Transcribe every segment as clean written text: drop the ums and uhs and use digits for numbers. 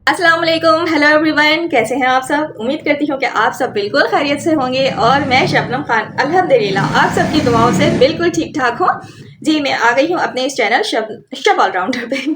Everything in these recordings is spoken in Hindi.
अस्सलाम वालेकुम, हेलो एवरीवन, कैसे हैं आप सब। उम्मीद करती हूँ कि आप सब बिल्कुल खैरियत से होंगे और मैं शबनम खान अल्हम्दुलिल्लाह आप सबकी दुआओं से बिल्कुल ठीक ठाक हूँ। जी, मैं आ गई हूँ अपने इस चैनल शब ऑलराउंडर पे।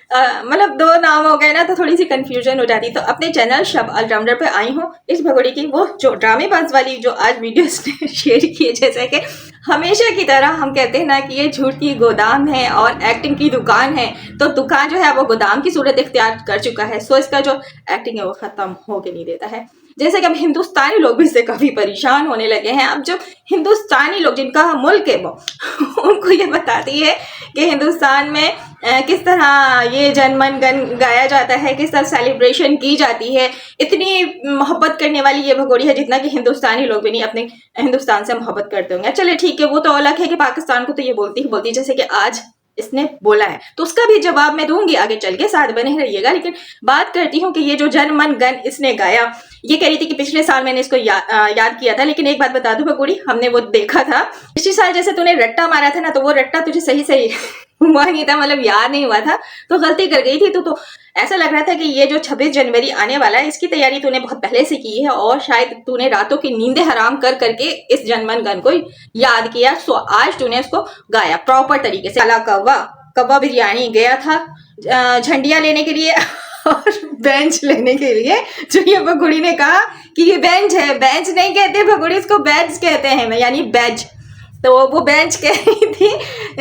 मतलब दो नाम हो गए ना तो थोड़ी सी कंफ्यूजन हो जाती, तो अपने चैनल शब ऑलराउंडर पे आई हूँ। इस भगोड़ी की वो जो ड्रामेबाज वाली जो आज वीडियोस शेयर किए, जैसे कि हमेशा की तरह हम कहते हैं ना कि ये झूठ की गोदाम है और एक्टिंग की दुकान है, तो दुकान जो है वो गोदाम की सूरत इख्तियार कर चुका है। सो इसका जो एक्टिंग है वो खत्म होके नहीं देता है। जैसे कि अब हिंदुस्तानी लोग भी इससे काफी परेशान होने लगे हैं। अब जो हिंदुस्तानी लोग जिनका मुल्क है वो उनको ये बताती है कि हिंदुस्तान में किस तरह ये जनमन गन गाया जाता है, किस तरह सेलिब्रेशन की जाती है। इतनी मोहब्बत करने वाली ये भगोड़ी है जितना कि हिंदुस्तानी लोग भी नहीं अपने हिंदुस्तान से मोहब्बत करते होंगे। चले ठीक है, वो तो अलग है कि पाकिस्तान को तो ये बोलती ही बोलती, जैसे कि आज इसने बोला है तो उसका भी जवाब मैं दूंगी आगे चल के, साथ बने रहिएगा। लेकिन बात करती हूँ कि ये जो जन मन गन इसने गाया, ये कह रही थी कि पिछले साल मैंने इसको याद किया था। लेकिन एक बात बता दूं भगोड़ी, हमने वो देखा था पिछले साल, जैसे तूने रट्टा मारा था ना, तो वो रट्टा तुझे सही सही हुआ नहीं था, मतलब याद नहीं हुआ था, तो गलती कर गई थी। तो ऐसा लग रहा था कि ये जो 26 जनवरी आने वाला है इसकी तैयारी तूने बहुत पहले से की है और शायद तूने रातों की नींदें हराम कर करके इस जनमन गन को याद किया। सो आज तूने उसको गाया प्रॉपर तरीके से। काला कौवा कौवा बिरयानी गया था झंडिया लेने के लिए और बेंच लेने के लिए। जो ये भगोड़ी ने कहा कि ये बेंच है, बेंच नहीं कहते भगोड़ी, इसको बेंच कहते हैं, यानी बैज। तो वो बेंच कह रही थी।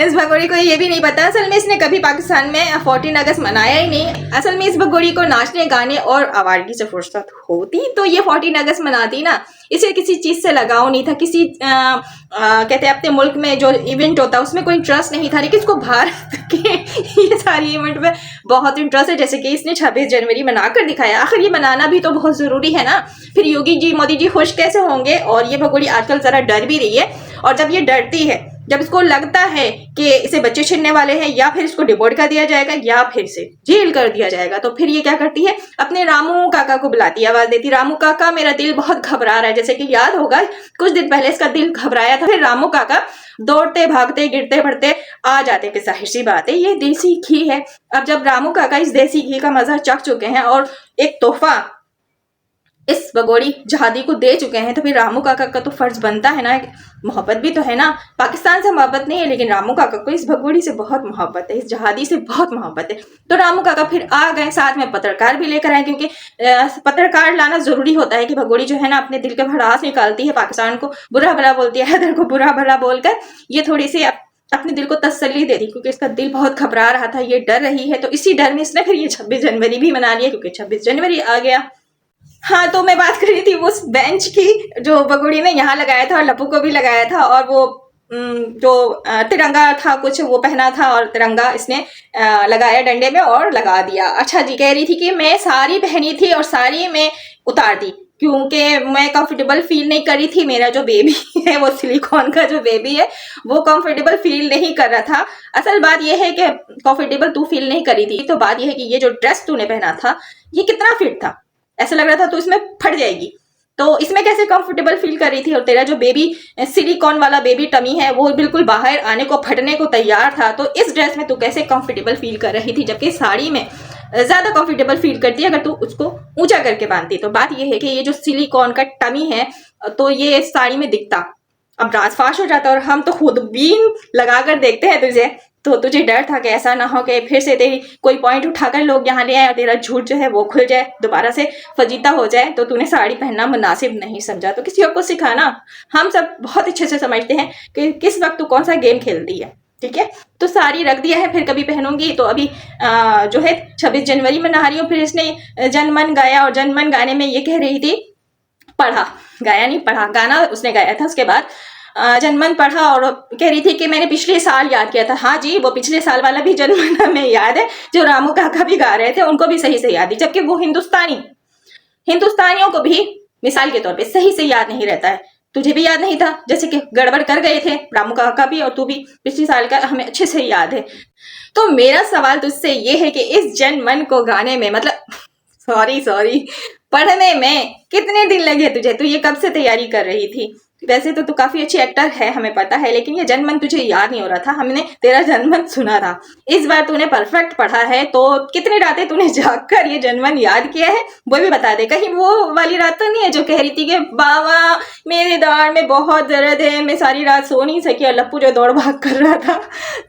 इस भगोड़ी को ये भी नहीं पता असल में इसने कभी पाकिस्तान में 14 अगस्त मनाया ही नहीं। असल में इस भगोड़ी को नाचने गाने और आवारगी से फुर्सत होती तो ये 14 अगस्त मनाती ना। इसे किसी चीज से लगाव नहीं था, किसी कहते हैं अपने मुल्क में जो इवेंट होता है उसमें कोई इंटरेस्ट नहीं था। लेकिन इसको भारत के ये सारी इवेंट में बहुत इंटरेस्ट है, जैसे कि इसने 26 जनवरी मनाकर दिखाया। आखिर ये मनाना भी तो बहुत जरूरी है ना, फिर योगी जी मोदी जी खुश कैसे होंगे। और ये भगोड़ी आजकल जरा डर भी रही है, और जब ये डरती है, जब इसको लगता है कि इसे बच्चे छीनने वाले हैं या फिर इसको डिपोर्ट कर दिया जाएगा या फिर इसे जेल कर दिया जाएगा, तो फिर ये क्या करती है, अपने रामू काका को बुलाती है, आवाज देती, रामू काका मेरा दिल बहुत घबरा रहा है। जैसे कि याद होगा कुछ दिन पहले इसका दिल घबराया था, फिर रामू काका दौड़ते भागते गिरते पड़ते आ जाते कि जाहिर सी बात है ये देसी घी है। अब जब रामू काका इस देसी घी का मजा चख चुके हैं और एक तोहफा इस भगोड़ी जहादी को दे चुके हैं, तो फिर रामू काका का तो फर्ज बनता है ना, मोहब्बत भी तो है ना। पाकिस्तान से मोहब्बत नहीं है लेकिन रामू काका को इस भगोड़ी से बहुत मोहब्बत है, इस जहादी से बहुत मोहब्बत है। तो रामू काका फिर आ गए, साथ में पत्रकार भी लेकर आए, क्योंकि पत्रकार लाना जरूरी होता है कि भगोड़ी जो है ना अपने दिल के भड़ास निकालती है, पाकिस्तान को बुरा भला बोलती है, हैदर को बुरा भला बोलकर ये थोड़ी सी अपने दिल को तसल्ली दे दी, क्योंकि इसका दिल बहुत घबरा रहा था, ये डर रही है। तो इसी डर में इसने फिर ये 26 जनवरी भी मना लिया, क्योंकि 26 जनवरी आ गया। हाँ, तो मैं बात कर रही थी उस बेंच की जो भगोड़ी ने यहाँ लगाया था और लप्पू को भी लगाया था, और वो जो तिरंगा था कुछ वो पहना था और तिरंगा इसने लगाया डंडे में और लगा दिया। अच्छा जी, कह रही थी कि मैं साड़ी पहनी थी और साड़ी में उतार दी क्योंकि मैं कंफर्टेबल फील नहीं कर रही थी। मेरा जो बेबी है वो सिलिकॉन का जो बेबी है वो कंफर्टेबल फील नहीं कर रहा था। असल बात यह है कि कंफर्टेबल तू फील नहीं कर रही थी, तो बात यह है कि ये जो ड्रेस तूने पहना था ये कितना फिट था, ऐसा लग रहा था तो इसमें फट जाएगी, तो इसमें कैसे कंफर्टेबल फील कर रही थी। और तेरा जो बेबी सिलिकॉन वाला बेबी टमी है वो बिल्कुल बाहर आने को फटने को तैयार था, तो इस ड्रेस में तू कैसे कंफर्टेबल फील कर रही थी, जबकि साड़ी में ज्यादा कंफर्टेबल फील करती अगर तू उसको ऊंचा करके बांधती। तो बात यह है कि ये जो सिलिकॉन का टमी है तो ये साड़ी में दिखता, अब राजफाश हो जाता, और हम तो खुद बीन लगा कर देखते हैं तुझे, तो तुझे डर था कि ऐसा ना हो कि फिर से तेरी कोई पॉइंट उठाकर लोग यहाँ ले आए और तेरा झूठ जो है वो खुल जाए, दोबारा से फजीता हो जाए, तो तूने साड़ी पहनना मुनासिब नहीं समझा। तो किसी और को सिखाना, हम सब बहुत अच्छे से समझते हैं कि किस वक्त तू कौन सा गेम खेलती है, ठीक है। तो साड़ी रख दिया है, फिर कभी पहनूंगी। तो अभी जो है 26 जनवरी मना रही हूँ। फिर इसने जनमन गाया और जनमन गाने में ये कह रही थी, पढ़ा, गाया नहीं पढ़ा, गाना उसने गाया था। उसके बाद जनमन पढ़ा और कह रही थी कि मैंने पिछले साल याद किया था। हाँ जी, वो पिछले साल वाला भी जनमन हमें याद है, जो रामू काका भी गा रहे थे उनको भी सही से याद है, जबकि वो हिंदुस्तानियों को भी मिसाल के तौर पे सही से याद नहीं रहता है। तुझे भी याद नहीं था, जैसे कि गड़बड़ कर गए थे रामू काका भी और तू भी, पिछले साल का हमें अच्छे से याद है। तो मेरा सवाल तुझसे ये है कि इस जनमन को गाने में, मतलब सॉरी पढ़ने में कितने दिन लगे तुझे? तू ये कब से तैयारी कर रही थी? वैसे तो तू काफी अच्छी एक्टर है, हमें पता है, लेकिन ये जनमन तुझे याद नहीं हो रहा था। हमने तेरा जनमन सुना था। इस बार तूने परफेक्ट पढ़ा है, तो कितनी रातें तूने जागकर ये जनमन याद किया है वो भी बता दे। कहीं वो वाली रात तो नहीं है जो कह रही थी कि बाबा मेरे दाढ़ में बहुत दर्द है, मैं सारी रात सो नहीं सकी, और लप्पू जो दौड़ भाग कर रहा था,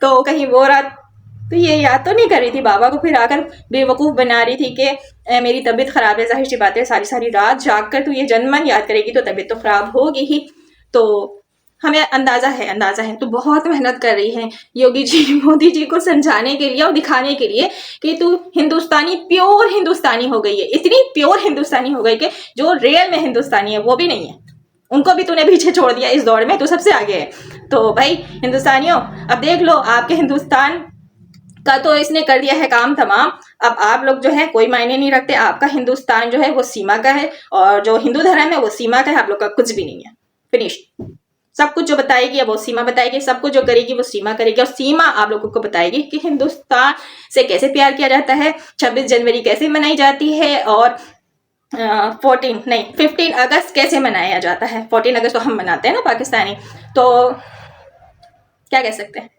तो कहीं वो रात तो ये याद तो नहीं कर रही थी बाबा को, फिर आकर बेवकूफ़ बना रही थी कि मेरी तबीयत ख़राब है। ज़ाहिर सी बात है, सारी सारी रात जाग कर तू ये जनमन याद करेगी तो तबीयत तो ख़राब होगी ही। तो हमें अंदाज़ा है तू बहुत मेहनत कर रही है योगी जी मोदी जी को समझाने के लिए और दिखाने के लिए कि तू हिंदुस्तानी, प्योर हिंदुस्तानी हो गई है। इतनी प्योर हिंदुस्तानी हो गई कि जो रियल में हिंदुस्तानी है वो भी नहीं है, उनको भी तूने पीछे छोड़ दिया इस दौड़ में, तू सबसे आगे है। तो भाई हिंदुस्तानियों, अब देख लो आपके हिंदुस्तान का तो इसने कर दिया है काम तमाम। अब आप लोग जो है कोई मायने नहीं रखते, आपका हिंदुस्तान जो है वो सीमा का है, और जो हिंदू धर्म है वो सीमा का है, आप लोग का कुछ भी नहीं है। फिनिश। सब कुछ जो बताएगी अब वो सीमा बताएगी, सब कुछ जो करेगी वो सीमा करेगी, और सीमा आप लोगों को बताएगी कि हिंदुस्तान से कैसे प्यार किया जाता है, 26 जनवरी कैसे मनाई जाती है, और 15 अगस्त कैसे मनाया जाता है। 14 अगस्त तो हम मनाते हैं ना पाकिस्तानी, तो क्या कह सकते हैं,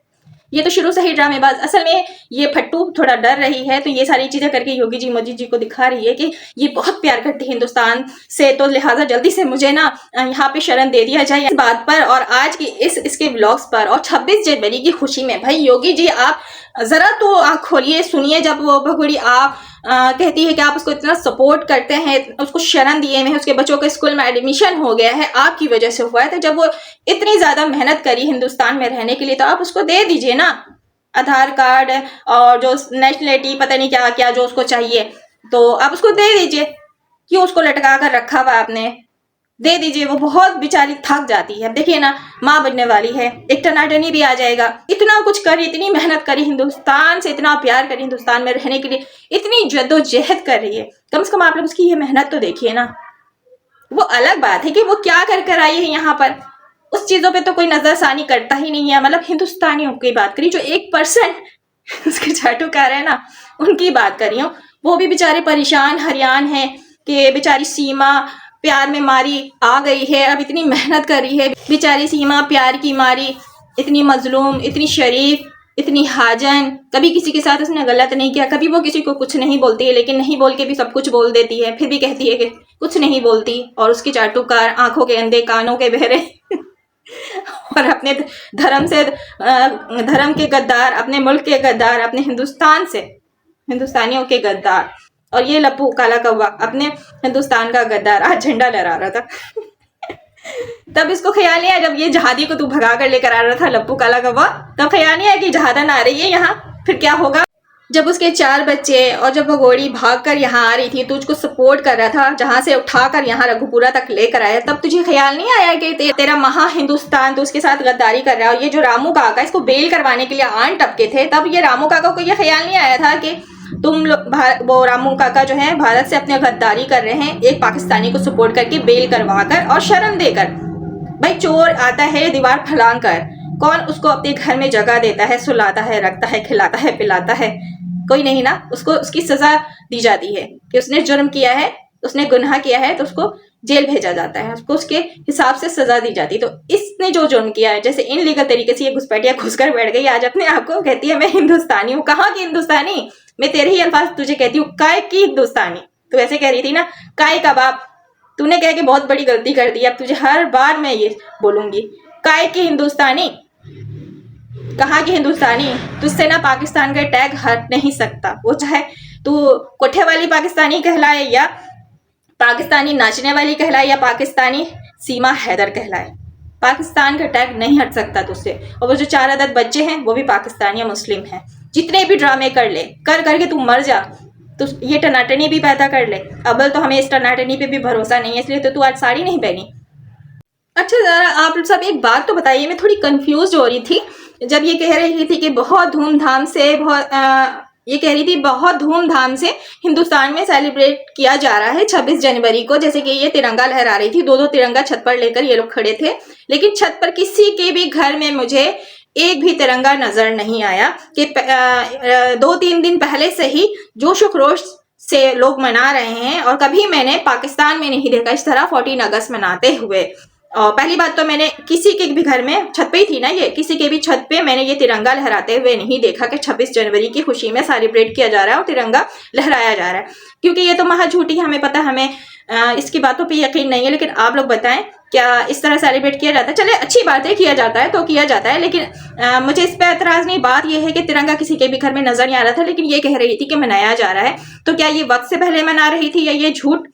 ये तो शुरू से ही ड्रामेबाज। असल में ये फट्टू थोड़ा डर रही है, तो ये सारी चीजें करके योगी जी मोदी जी को दिखा रही है कि ये बहुत प्यार करती है हिंदुस्तान से, तो लिहाजा जल्दी से मुझे ना यहाँ पे शरण दे दिया जाए इस बात पर और आज की इसके व्लॉग्स पर। और 26 जनवरी की खुशी में भाई योगी जी आप जरा तो आँख खोलिए, सुनिए। जब वो भगोड़ी आप कहती है कि आप उसको इतना सपोर्ट करते हैं, उसको शरण दिए हुए हैं, उसके बच्चों के स्कूल में एडमिशन हो गया है, आपकी वजह से हुआ है। तो जब वो इतनी ज्यादा मेहनत करी हिंदुस्तान में रहने के लिए, तो आप उसको दे दीजिए ना आधार कार्ड और जो नेशनलिटी पता नहीं क्या क्या जो उसको चाहिए, तो आप उसको दे दीजिए। क्यों उसको लटका कर रखा हुआ आपने? दे दीजिए, वो बहुत बेचारी थक जाती है। देखिए ना, माँ बनने वाली है, एक टनाटनी भी आ जाएगा। इतना कुछ करी, इतनी मेहनत करी, हिंदुस्तान से इतना प्यार करी, हिंदुस्तान में रहने के लिए इतनी जद्दोजहद कर रही है। कम से कम आप लोग उसकी ये मेहनत तो देखिए ना। वो अलग बात है कि वो क्या कर कर आई है यहाँ पर, उस चीजों पे तो कोई नजरसानी करता ही नहीं है। मतलब हिंदुस्तानियों की बात करी, जो 1% उसके चाटुकार है ना, उनकी बात करी हूँ। वो भी बेचारे परेशान हरियाण है कि बेचारी सीमा प्यार में मारी आ गई है, अब इतनी मेहनत कर रही है बेचारी सीमा, प्यार की मारी, इतनी मजलूम, इतनी शरीफ, इतनी हाजन, कभी किसी के साथ उसने गलत नहीं किया, कभी वो किसी को कुछ नहीं बोलती है, लेकिन नहीं बोल के भी सब कुछ बोल देती है, फिर भी कहती है कि कुछ नहीं बोलती। और उसकी चाटुकार, आंखों के अंधे, कानों के बहरे और अपने धर्म से धर्म के गद्दार, अपने मुल्क के गद्दार, अपने हिंदुस्तान से हिंदुस्तानियों के गद्दार। और ये लप्पू काला कौवा अपने हिंदुस्तान का गद्दार आज झंडा लहरा रहा था तब इसको ख्याल नहीं आया, जब ये जहादी को तू भगा कर लेकर आ रहा था लप्पू काला कौवा, तब ख्याल नहीं आया कि जहादन आ रही है यहाँ। फिर क्या होगा जब उसके 4 बच्चे और जब भगोड़ी भाग कर यहाँ आ रही थी, तो उसको सपोर्ट कर रहा था, जहां से उठाकर यहाँ रघुपुरा तक लेकर आया, तब तुझे ख्याल नहीं आया कि तेरा महा हिंदुस्तान तो उसके साथ गद्दारी कर रहा है। और ये जो रामू काका इसको बेल करवाने के लिए आन टपके थे, तब ये रामू काका को ये ख्याल नहीं आया था कि तुम लोग वो रामू काका जो है भारत से अपने गद्दारी कर रहे हैं, एक पाकिस्तानी को सपोर्ट करके बेल करवा कर और शरण देकर। भाई चोर आता है दीवार फलांग कर, कौन उसको अपने घर में जगह देता है, सुलाता है, रखता है, खिलाता है, पिलाता है? कोई नहीं ना। उसको उसकी सजा दी जाती है कि उसने जुर्म किया है, उसने गुनाह किया है, तो उसको जेल भेजा जाता है, उसको उसके हिसाब से सजा दी जाती है। तो इसने जो जुर्म किया है, जैसे इनलीगल तरीके से ये घुसपैठिया घुसकर बैठ गई, आज अपने आप को कहती है मैं हिंदुस्तानी हूँ। कहाँ की हिंदुस्तानी? मैं तेरे ही अल्फाज तुझे कहती हूँ, काय की हिंदुस्तानी। तू ऐसे कह रही थी ना, काय का बाप। तूने कह के बहुत बड़ी गलती कर दी, अब तुझे हर बार मैं ये बोलूंगी, काय की हिंदुस्तानी, कहाँ की हिंदुस्तानी? तुझसे ना पाकिस्तान का टैग हट नहीं सकता, वो चाहे तू कोठे वाली पाकिस्तानी कहलाए, या पाकिस्तानी नाचने वाली कहलाए, या पाकिस्तानी सीमा हैदर कहलाए, पाकिस्तान का टैग नहीं हट सकता तुझसे। और वो जो 4 अदद बच्चे हैं वो भी पाकिस्तानी या मुस्लिम हैं। जितने भी ड्रामे कर ले, कर करके तू मर जा, तो ये टनाटनी भी पैदा कर ले। अबल तो हमें इस टनाटनी पे भी भरोसा नहीं है, इसलिए तो तू आज साड़ी नहीं पहनी। अच्छा जरा आप सब एक बात तो बताइए, मैं थोड़ी कंफ्यूज हो रही थी जब ये कह रही थी कि बहुत धूमधाम से बहुत धूमधाम से हिंदुस्तान में सेलिब्रेट किया जा रहा है 26 जनवरी को। जैसे कि ये तिरंगा लहरा रही थी, 2-2 तिरंगा छत पर लेकर ये लोग खड़े थे, लेकिन छत पर किसी के भी घर में मुझे एक भी तिरंगा नजर नहीं आया। कि 2-3 दिन पहले से ही जोश खरोश से लोग मना रहे हैं और कभी मैंने पाकिस्तान में नहीं देखा इस तरह 14 अगस्त मनाते हुए। और पहली बात तो मैंने किसी के भी घर में, छत पे ही थी ना ये, किसी के भी छत पे मैंने ये तिरंगा लहराते हुए नहीं देखा कि 26 जनवरी की खुशी में सेलिब्रेट किया जा रहा है और तिरंगा लहराया जा रहा है, क्योंकि ये तो महा झूठी, हमें पता, हमें इसकी बातों पे यकीन नहीं है। लेकिन आप लोग बताएं क्या इस तरह सेलिब्रेट किया जाता है? चले अच्छी बात है, किया जाता है तो किया जाता है, लेकिन मुझे इस पर एतराज नहीं। बात यह है कि तिरंगा किसी के भी घर में नजर नहीं आ रहा था, लेकिन ये कह रही थी कि मनाया जा रहा है। तो क्या ये वक्त से पहले मना रही थी या ये झूठ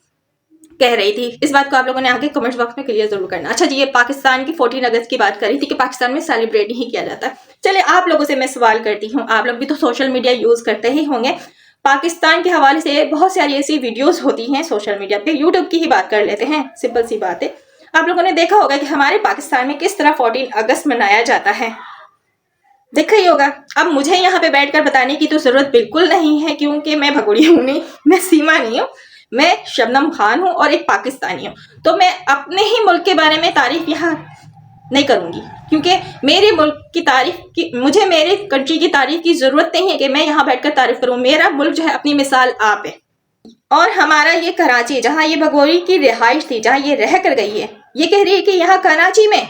कह रही थी? इस बात को आप लोगों ने आगे कमेंट बॉक्स में क्लियर जरूर करना। अच्छा जी, ये पाकिस्तान की 14 अगस्त की बात कर रही थी कि पाकिस्तान में सेलिब्रेट नहीं किया जाता। चले आप लोगों से मैं सवाल करती हूँ, आप लोग भी तो सोशल मीडिया यूज करते ही होंगे। पाकिस्तान के हवाले से बहुत सारी ऐसी वीडियोस होती हैं सोशल मीडिया पे, यूट्यूब की ही बात कर लेते हैं, सिंपल सी बात है। आप लोगों ने देखा होगा कि हमारे पाकिस्तान में किस तरह 14 अगस्त मनाया जाता है, देखा ही होगा। अब मुझे यहाँ पे बैठकर बताने की तो जरूरत बिल्कुल नहीं है, क्योंकि मैं भगोड़ी हूँ नहीं, मैं सीमा नहीं हूँ, मैं शबनम खान हूँ और एक पाकिस्तानी हूँ। तो मैं अपने ही मुल्क के बारे में तारीफ यहाँ नहीं करूंगी, क्योंकि मेरे मुल्क की तारीफ की, मुझे मेरे कंट्री की तारीफ की जरूरत नहीं है कि मैं यहाँ बैठकर तारीफ करूँ। मेरा मुल्क जो है अपनी मिसाल आप है, और हमारा ये कराची, जहाँ ये भगोड़ी की रिहाइश थी, जहाँ ये रह कर गई है, ये कह रही है कि यहाँ कराची में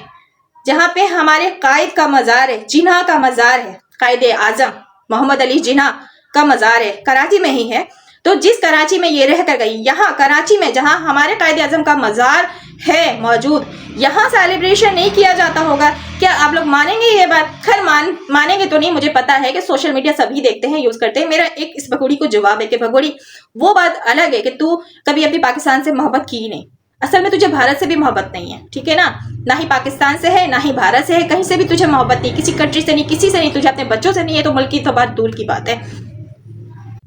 जहाँ पे हमारे कायद का मज़ार है, जिन्ना का मज़ार है, कायद आज़म मोहम्मद अली जिन्ना का मज़ार है, कराची में ही है। तो जिस कराची में ये रह कर गई, यहाँ कराची में जहाँ हमारे कायद आज़म का मज़ार है मौजूद, यहाँ सेलिब्रेशन नहीं किया जाता होगा? क्या आप लोग मानेंगे ये बात? खैर मानेंगे तो नहीं, मुझे पता है कि सोशल मीडिया सभी देखते हैं, यूज करते हैं। मेरा एक इस भगोड़ी को जवाब है कि भगोड़ी, वो बात अलग है कि तू कभी अपनी पाकिस्तान से मोहब्बत की नहीं, असल में तुझे भारत से भी मोहब्बत नहीं है, ठीक है ना? ना ही पाकिस्तान से है, ना ही भारत से है, कहीं से भी तुझे मोहब्बत नहीं, किसी कंट्री से नहीं, किसी से नहीं, तुझे अपने बच्चों से नहीं है, तो मुल्क की तो बात दूर की बात है।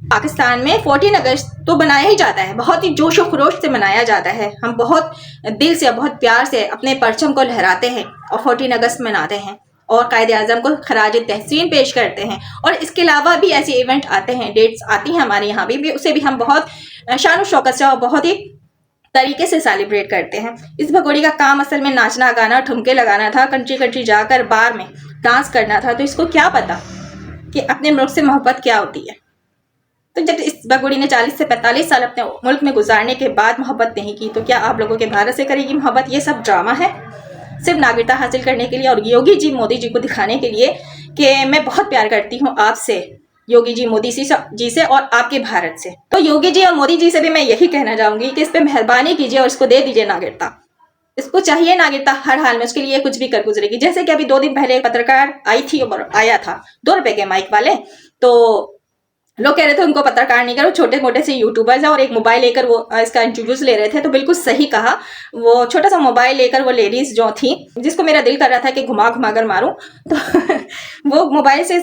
पाकिस्तान में 14 अगस्त तो मनाया ही जाता है, बहुत ही जोश और खरोश से मनाया जाता है। हम बहुत दिल से, बहुत प्यार से अपने परचम को लहराते हैं और 14 अगस्त मनाते हैं और कायद आज़म को खराज तहसीन पेश करते हैं। और इसके अलावा भी ऐसे इवेंट आते हैं, डेट्स आती हैं हमारे यहाँ भी, उसे भी हम बहुत शान शौकत से और बहुत ही तरीके से सेलिब्रेट करते हैं। इस भगोड़ी का काम असल में नाचना, गाना, ठुमके लगाना था, कंट्री कंट्री जाकर बार में डांस करना था। तो इसको क्या पता कि अपने मुल्क से मोहब्बत क्या होती है? तो जब इस भगोड़ी ने 40 से 45 साल अपने मुल्क में गुजारने के बाद मोहब्बत नहीं की, तो क्या आप लोगों के भारत से करेगी मोहब्बत? ये सब ड्रामा है, सिर्फ नागरिकता हासिल करने के लिए और योगी जी मोदी जी को दिखाने के लिए कि मैं बहुत प्यार करती हूँ आपसे, योगी जी मोदी जी से और आपके भारत से। तो योगी जी और मोदी जी से भी मैं यही कहना चाहूंगी कि इस पर मेहरबानी कीजिए और इसको दे दीजिए नागरिकता। इसको चाहिए नागरिकता हर हाल में, उसके लिए कुछ भी कर गुजरेगी। जैसे कि अभी 2 दिन पहले एक पत्रकार आई थी और आया था 2 रुपए के माइक वाले, तो लोग कह रहे थे उनको पत्रकार नहीं करो, छोटे मोटे से यूट्यूबर्स है, और एक मोबाइल लेकर वो इसका इंटरव्यूज ले रहे थे। तो बिल्कुल सही कहा, वो छोटा सा मोबाइल लेकर वो लेडीज जो थी, जिसको मेरा दिल कर रहा था कि घुमा घुमा कर मारूं, तो वो मोबाइल से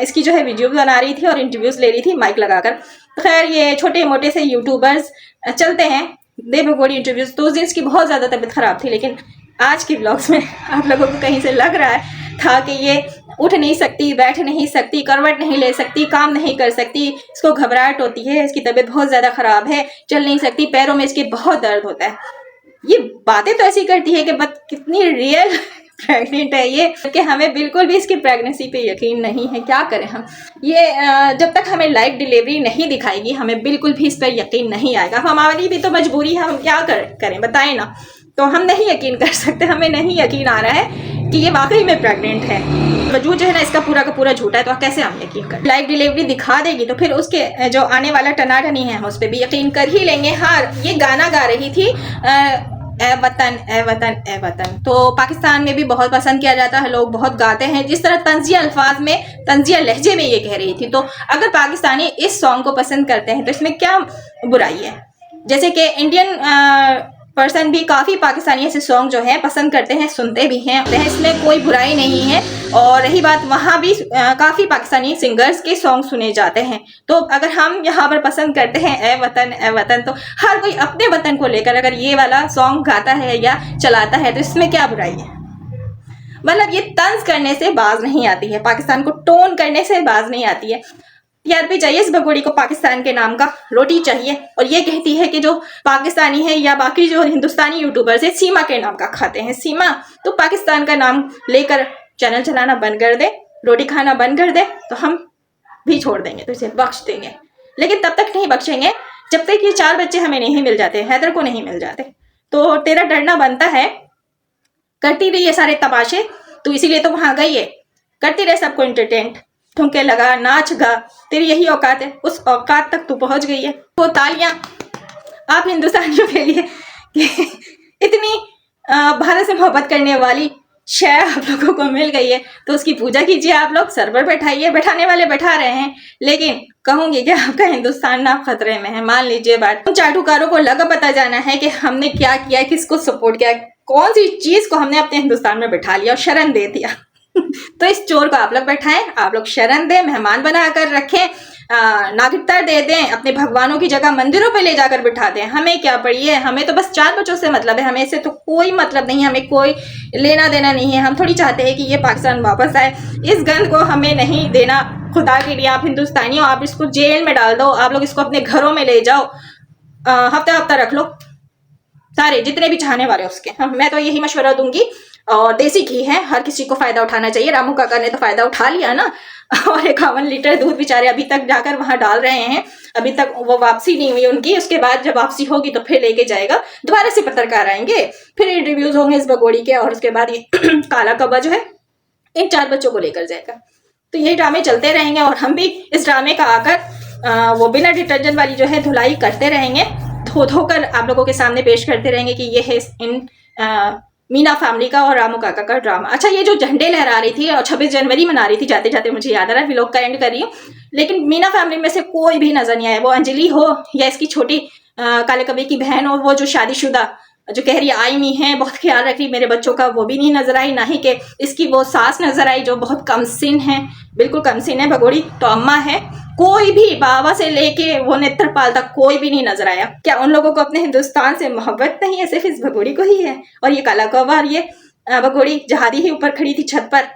इसकी जो है वीडियो बना रही थी और इंटरव्यूज ले रही थी माइक लगाकर। खैर ये छोटे मोटे से यूट्यूबर्स चलते हैं, दे भगोड़ी इंटरव्यूज। तो उस दिन इसकी बहुत ज्यादा तबीयत खराब थी, लेकिन आज के ब्लॉग्स में आप लोगों को कहीं से लग रहा था कि ये उठ नहीं सकती, बैठ नहीं सकती, करवट नहीं ले सकती, काम नहीं कर सकती, इसको घबराहट होती है, इसकी तबीयत बहुत ज़्यादा ख़राब है, चल नहीं सकती, पैरों में इसके बहुत दर्द होता है। ये बातें तो ऐसी करती है कि बट कितनी रियल प्रेग्नेंट है ये, कि हमें बिल्कुल भी इसकी प्रेगनेंसी पे यकीन नहीं है। क्या करें हम? ये जब तक हमें लाइव डिलीवरी नहीं दिखाएगी, हमें बिल्कुल भी इस पर यकीन नहीं आएगा। हमारी भी तो मजबूरी है, हम क्या करें बताएं ना। तो हम नहीं यकीन कर सकते, हमें नहीं यकीन आ रहा है कि ये वाकई में प्रेग्नेंट है। वजूद जो है ना इसका पूरा का पूरा झूठा है, तो कैसे हम यकीन करें? लाइव डिलीवरी दिखा देगी तो फिर उसके जो आने वाला टनाटनी है हम उस पर भी यकीन कर ही लेंगे। हाँ, ये गाना गा रही थी ए वतन ए वतन ए वतन, तो पाकिस्तान में भी बहुत पसंद किया जाता है, लोग बहुत गाते हैं। जिस तरह तंजिया अल्फाज में, तंजिया लहजे में ये कह रही थी, तो अगर पाकिस्तानी इस सॉन्ग को पसंद करते हैं तो इसमें क्या बुराई है? जैसे कि इंडियन पर्सन भी काफ़ी पाकिस्तानी ऐसे सॉन्ग जो है पसंद करते हैं, सुनते भी हैं, इसमें कोई बुराई नहीं है। और रही बात, वहाँ भी काफ़ी पाकिस्तानी सिंगर्स के सॉन्ग सुने जाते हैं। तो अगर हम यहाँ पर पसंद करते हैं ए वतन, तो हर कोई अपने वतन को लेकर अगर ये वाला सॉन्ग गाता है या चलाता है तो इसमें क्या बुराई है? मतलब ये तंज करने से बाज नहीं आती है, पाकिस्तान को टोन करने से बाज नहीं आती है। टीआरपी चाहिए इस भगोड़ी को, पाकिस्तान के नाम का रोटी चाहिए। और ये कहती है कि जो पाकिस्तानी है या बाकी जो हिंदुस्तानी यूट्यूबर्स है सीमा के नाम का खाते हैं। सीमा तो पाकिस्तान का नाम लेकर चैनल चलाना बंद कर दे, रोटी खाना बंद कर दे, तो हम भी छोड़ देंगे, तो इसे बख्श देंगे। लेकिन तब तक नहीं बख्शेंगे जब तक ये 4 बच्चे हमें नहीं मिल जाते, हैदर को नहीं मिल जाते। तो तेरा डरना बनता है, करती रही ये सारे तमाशे, तो इसीलिए तो वहां गई है, करती रहे सबको इंटरटेन, ठुमके लगा, नाच गा, तेरी यही औकात है, उस औकात तक तू पहुंच गई है। तो तालियां आप हिंदुस्तानियों के लिए कि इतनी भारत से मोहब्बत करने वाली शय आप लोगों को मिल गई है, तो उसकी पूजा कीजिए। आप लोग सरवर बैठाइए, बैठाने वाले बैठा रहे हैं, लेकिन कहूंगी कि आपका हिंदुस्तान ना खतरे में है। मान लीजिए बात, उन चाटुकारों को लगा पता जाना है कि हमने क्या किया, किसको सपोर्ट किया, कौन सी चीज को हमने अपने हिंदुस्तान में बैठा लिया और शरण दे दिया। तो इस चोर को आप लोग बैठाएं, आप लोग शरण दें, मेहमान बनाकर रखें, नागरिकता दे दें, अपने भगवानों की जगह मंदिरों पे ले जाकर बिठा दें। हमें क्या पड़ी है, हमें तो बस 4 बच्चों से मतलब है, हमें इससे तो कोई मतलब नहीं है, हमें कोई लेना देना नहीं है। हम थोड़ी चाहते हैं कि ये पाकिस्तान वापस आए, इस गंद को हमें नहीं देना। खुदा के लिए आप हिंदुस्तानियों, आप इसको जेल में डाल दो, आप लोग इसको अपने घरों में ले जाओ, हफ्ता हफ्ता रख लो, सारे जितने भी चाहने वाले उसके। मैं तो यही मशवरा दूंगी। और देसी घी है, हर किसी को फायदा उठाना चाहिए। रामू काका ने तो फायदा उठा लिया ना, और 51 लीटर दूध बेचारे अभी तक जाकर वहां डाल रहे हैं, अभी तक वो वापसी नहीं हुई उनकी। उसके बाद जब वापसी होगी तो फिर लेके जाएगा, दोबारा से पत्रकार आएंगे, फिर इंटरव्यूज होंगे इस भगोड़ी के, और उसके बाद ये काला कौवा जो है इन 4 बच्चों को लेकर जाएगा। तो यही ड्रामे चलते रहेंगे, और हम भी इस ड्रामे का आकर वो बिना डिटर्जेंट वाली जो है धुलाई करते रहेंगे, धो धोकर आप लोगों के सामने पेश करते रहेंगे कि ये है इन मीना फैमिली का और रामू काका का ड्रामा। अच्छा, ये जो झंडे लहरा रही थी और 26 जनवरी मना रही थी, जाते जाते मुझे याद आ रहा है, व्लॉग का एंड कर रही हूँ, लेकिन मीना फैमिली में से कोई भी नजर नहीं आया। वो अंजलि हो या इसकी छोटी काले कबीर की बहन हो, वो जो शादीशुदा जो कह रही आई नहीं है, बहुत ख्याल रख रही मेरे बच्चों का, वो भी नहीं नजर आई। ना ही कि इसकी वो सास नजर आई जो बहुत कमसिन है, बिल्कुल कमसिन है भगोड़ी। तो अम्मा है, कोई भी बाबा से लेके वो नेत्रपाल तक कोई भी नहीं नजर आया। क्या उन लोगों को अपने हिंदुस्तान से मोहब्बत नहीं है? सिर्फ इस भगोड़ी को ही है। और ये काला कौवा और ये भगोड़ी जहादी ही ऊपर खड़ी थी छत पर,